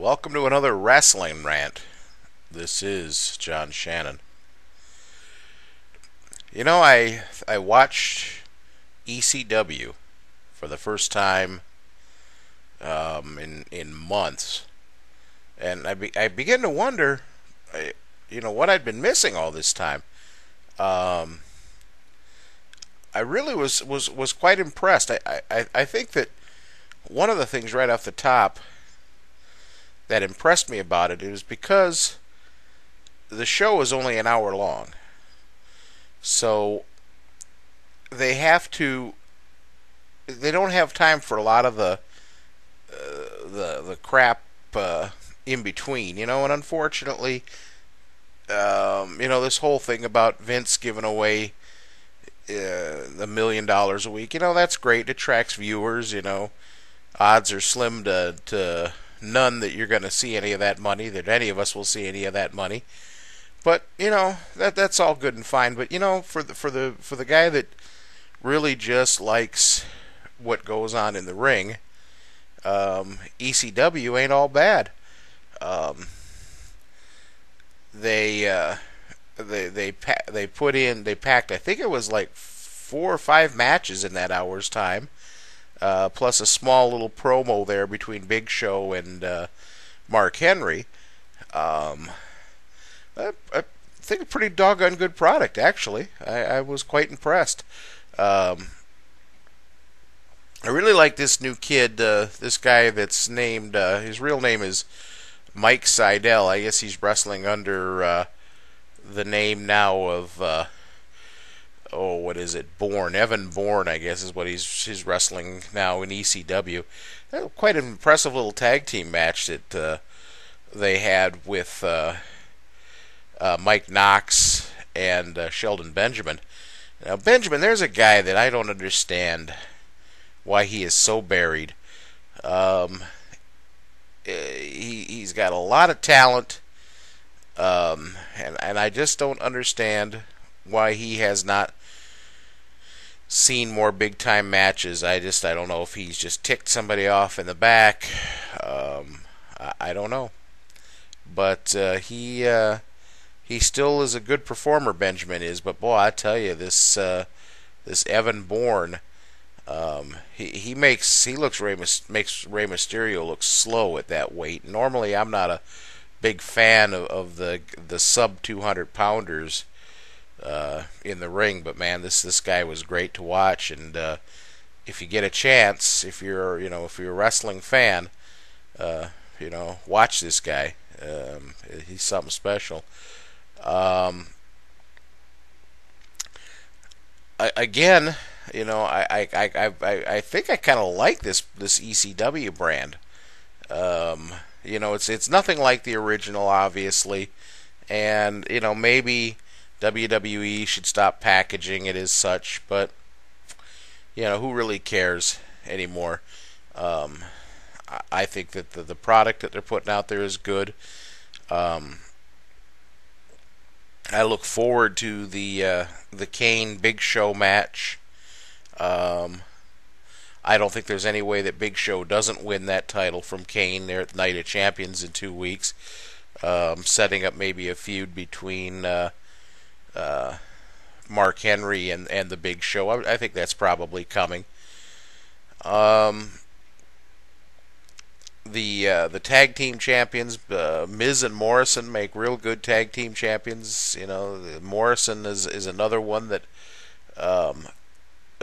Welcome to another Rasslin Rant. This is John Shannon. I watched ECW for the first time in months, and I began to wonder, what I'd been missing all this time. Um, I really was quite impressed. I think that one of the things right off the top that impressed me about it is because the show is only an hour long. So they have to they don't have time for a lot of the crap in between, and unfortunately, this whole thing about Vince giving away $1 million a week, that's great. It attracts viewers. Odds are slim to none that you're going to see any of that money, that any of us will see any of that money. But that's all good and fine. But for the guy that really just likes what goes on in the ring, ECW ain't all bad. Um, they they packed, I think it was like 4 or 5 matches in that hour's time, plus a small little promo there between Big Show and Mark Henry. I think a pretty doggone good product, actually. I was quite impressed. I really like this new kid, this guy that's named, his real name is Mike Seidel. I guess he's wrestling under the name now of, what is it, Bourne. Evan Bourne, I guess, is what he's wrestling now in ECW. Quite an impressive little tag team match that they had with Mike Knox and Sheldon Benjamin. Now, Benjamin, there's a guy that I don't understand why he is so buried. He's got a lot of talent, and I just don't understand why he has not seen more big time matches. I don't know if he's just ticked somebody off in the back. I don't know, but he still is a good performer, Benjamin is. But boy, I tell you, this Evan Bourne, he makes Rey Mysterio look slow at that weight. Normally, I'm not a big fan of the sub 200 pounders in the ring, but man, this guy was great to watch. And if you get a chance, if you're a wrestling fan, watch this guy. He's something special. Again, I think I kind of like this ECW brand. It's nothing like the original, obviously, and maybe WWE should stop packaging it as such. But who really cares anymore? I think that the product that they're putting out there is good. I look forward to the Kane Big Show match. I don't think there's any way that Big Show doesn't win that title from Kane there at the Night of Champions in 2 weeks, setting up maybe a feud between Mark Henry and the Big Show. I think that's probably coming. The tag team champions, Miz and Morrison, make real good tag team champions. Morrison is another one that a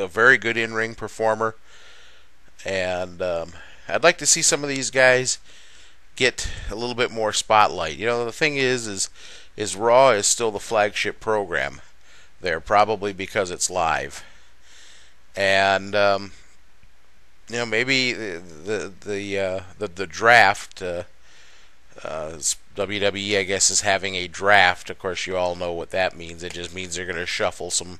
very good in-ring performer, and I'd like to see some of these guys get a little bit more spotlight. The thing is Raw is still the flagship program there, probably because it's live, and maybe the draft. WWE, I guess, is having a draft. Of course, you all know what that means. It just means they're going to shuffle some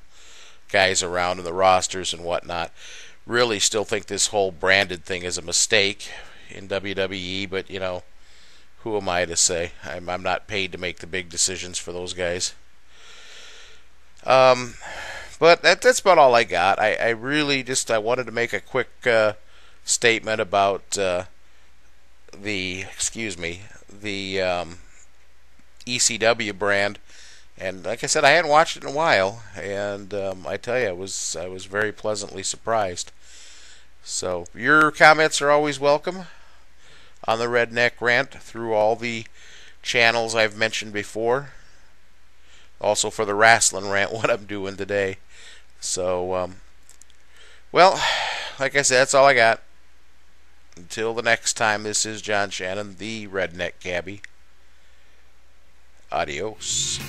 guys around in the rosters and whatnot. Really, still think this whole branded thing is a mistake in WWE. But who am I to say? I'm not paid to make the big decisions for those guys. But that's about all I got. I really I wanted to make a quick statement about the ECW brand, and like I said, I hadn't watched it in a while, and I tell you, I was very pleasantly surprised. So your comments are always welcome on the Redneck Rant through all the channels I've mentioned before. Also for the Rasslin Rant, what I'm doing today. So, well, like I said, that's all I got. Until the next time, this is John Shannon, the Redneck Cabbie. Adios.